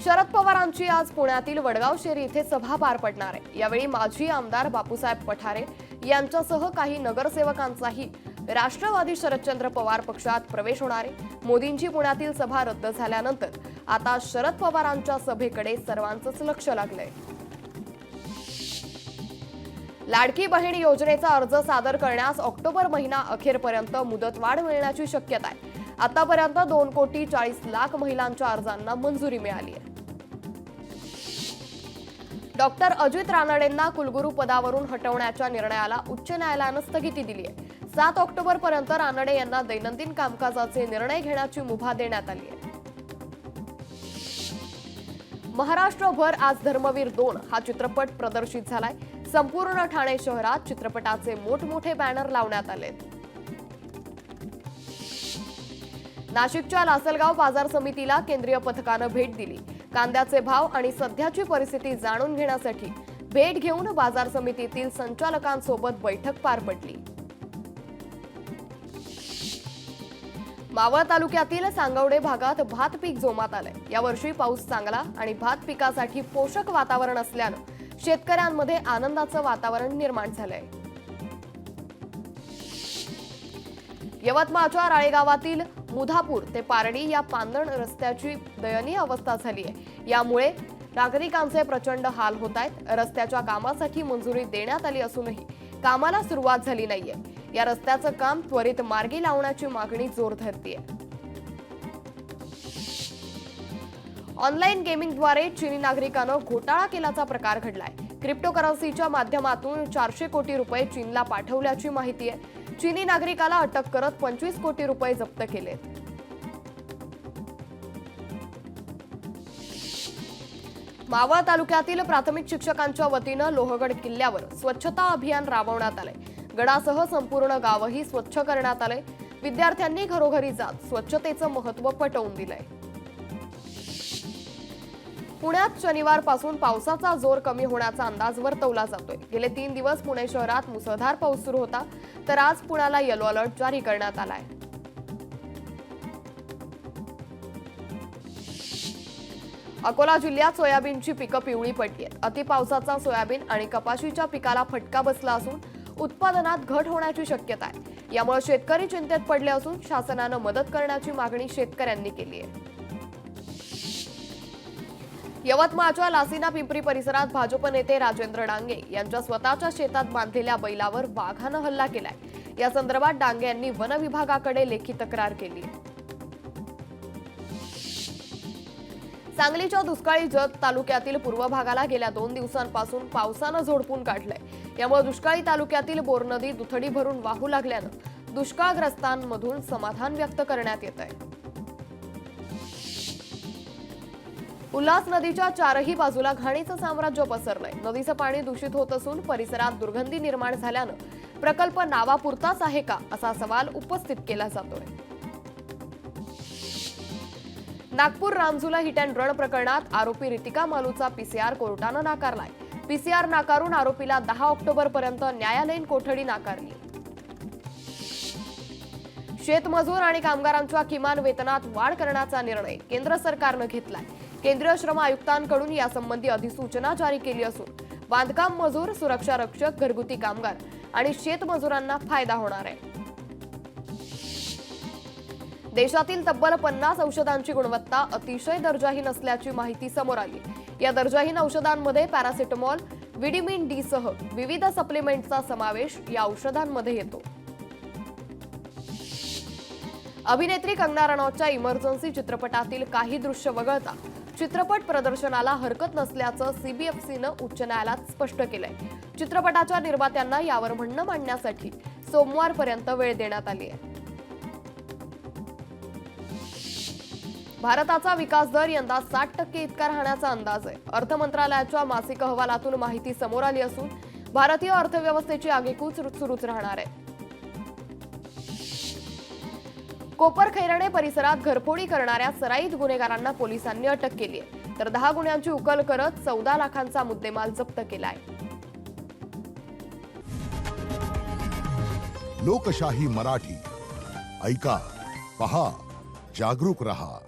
शरद पवारांची आज पुण्यातील वडगाव शेरी इथे सभा पार पडणार आहे। यावेळी माजी आमदार बापूसाहेब पठारे यांच्यासह काही नगरसेवकांचाही राष्ट्रवादी शरदचंद्र पवार पक्षात प्रवेश होणार आहे। मोदींची पुण्यातील सभा रद्द झाल्यानंतर आता शरद पवारांच्या सभेकडे सर्वांचंच लक्ष लागलंय। लाडकी बहीण योजनेचा अर्ज सादर करण्यास ऑक्टोबर महिना अखेरपर्यंत मुदतवाढ मिळण्याची शक्यता आहे। आतापर्यंत 2,40,00,000 महिलांच्या अर्जांना मंजुरी मिळाली आहे। डॉक्टर अजित रानडेंना कुलगुरू पदावरून हटवण्याच्या निर्णयाला उच्च न्यायालयानं स्थगिती दिली आहे। 7 ऑक्टोबरपर्यंत रानडे यांना दैनंदिन कामकाजाचे निर्णय घेण्याची मुभा देण्यात आली आहे। महाराष्ट्रभर आज धर्मवीर 2 हा चित्रपट प्रदर्शित झालाय। संपूर्ण ठाणे शहरात चित्रपटाचे मोठमोठे बॅनर लावण्यात आलेत। नाशिकच्या लासलगाव बाजार समितीला केंद्रीय पथकानं भेट दिली। कांद्याचे भाव आणि सध्याची परिस्थिती जाणून घेण्यासाठी भेट घेऊन बाजार समितीतील संचालकांसोबत बैठक पार पडली। मावळ तालुक्यातील सांगवडे भागात भात पीक जोमात आलंय। यावर्षी पाऊस चांगला आणि भात पिकासाठी पोषक वातावरण असल्यानं शेतकऱ्यांमध्ये आनंदाचं वातावरण निर्माण झालंय। यवतमाळच्या राळेगावातील मुधापूर ते पारडी या पांदण रस्त्याची दयनीय अवस्था झाली आहे। यामुळे नागरिकांचे प्रचंड हाल होत आहेत। रस्त्याच्या कामासाठी मंजुरी देण्यात आली असूनही कामाला सुरुवात झाली नाहीये। या रस्त्याचं काम त्वरित मार्गी लावण्याची मागणी जोर धरतेय। ऑनलाईन गेमिंगद्वारे चीनी नागरिकांना घोटाळा केल्याचा प्रकार घडलाय। क्रिप्टोकरन्सीच्या माध्यमातून 400 कोटी रुपये चीनला पाठवल्याची माहिती आहे। चीनी नागरिकाला अटक करत 25 कोटी रुपये जप्त केले। मावळ तालुक्यातील प्राथमिक शिक्षकांच्या वतीनं लोहगड किल्ल्यावर स्वच्छता अभियान राबवण्यात आले। गडासह संपूर्ण गावही स्वच्छ करण्यात आले। विद्यार्थ्यांनी घरोघरी जात स्वच्छतेचं महत्त्व पटवून दिलंय। पुण्यात शनिवारपासून पावसाचा जोर कमी होण्याचा अंदाज वर्तवला जातोय। गेले 3 दिवस पुणे शहरात मुसळधार पाऊस सुरू होता, तर आज पुण्याला येलो अलर्ट जारी करण्यात आलाय। अकोला जिल्ह्यात सोयाबीनची पिकं पिवळी पडली आहेत। अतिपावसाचा सोयाबीन आणि कपाशीच्या पिकाला फटका बसला असून उत्पादनात घट होण्याची शक्यता आहे। यामुळे शेतकरी चिंतेत पडले असून शासनानं मदत करण्याची मागणी शेतकऱ्यांनी केली आहे। यवतमाळच्या लासिना पिंपरी परिसरात भाजप नेते राजेंद्र डांगे यांच्या स्वतःच्या शेतात बांधलेल्या बैलावर वाघानं हल्ला केलाय। या संदर्भात डांगे यांनी वन विभागाकडे लेखी तक्रार केली आहे। सांगलीच्या दुष्काळी जत तालुक्यातील पूर्व भागाला गेल्या 2 दिवसांपासून पावसानं झोडपून काढलंय। यामुळे दुष्काळी तालुक्यातील बोर नदी दुथडी भरून वाहू लागल्यानं दुष्काळग्रस्तांमधून समाधान व्यक्त करण्यात येत आहे। उल्हास नदीच्या 4ही बाजूला घाणीचं साम्राज्य पसरलंय। नदीचं पाणी दूषित होत असून परिसरात दुर्गंधी निर्माण झाल्यानं प्रकल्प नावापुरताच आहे का असा सवाल उपस्थित केला जातोय। Nagpur Ramjhula hit and run प्रकरणात आरोपी रितिका मालूचा पीसीआर कोर्टानं नाकारलाय। पीसीआर नाकारून आरोपीला 10 ऑक्टोबरपर्यंत न्यायालयीन कोठडी नाकारली। शेतमजूर आणि कामगारांच्या किमान वेतनात वाढ करण्याचा निर्णय केंद्र सरकारनं घेतलाय। केंद्रीय श्रम आयुक्तांकडून यासंबंधी अधिसूचना जारी केली असून बांधकाम मजूर, सुरक्षा रक्षक, घरगुती कामगार आणि शेतमजुरांना फायदा होणार आहे। देशातील तब्बल 50 औषधांची गुणवत्ता अतिशय दर्जाहीन असल्याची माहिती समोर आली। या दर्जाहीन औषधांमध्ये पॅरासिटामॉल, व्हिटॅमिन डी सह विविध सप्लिमेंटचा समावेश या औषधांमध्ये येतो। अभिनेत्री कंगना रनौतच्या इमर्जन्सी चित्रपटातील काही दृश्य वगळता चित्रपट प्रदर्शनाला हरकत नसल्याचं सीबीएफसीनं उच्च न्यायालयात स्पष्ट केलंय। चित्रपटाच्या निर्मात्यांना यावर म्हणणं मांडण्यासाठी सोमवारपर्यंत वेळ देण्यात आली आहे। भारताचा विकास दर यंदा 60% इतका राहण्याचा अंदाज आहे। अर्थ मंत्रालयाच्या मासिक अहवालातून माहिती समोर आली असून भारतीय अर्थव्यवस्थेची आगेकूच सुरूच राहणार आहे। कोपरखैरणे परिसरात घरफोडी करणाऱ्या सराईत गुन्हेगारांना पोलिसांनी अटक केली आहे, तर 10 गुन्ह्यांची उकल करत 14 लाखांचा मुद्देमाल जप्त केलाय। लोकशाही मराठी ऐका, पहा, जागरूक रहा।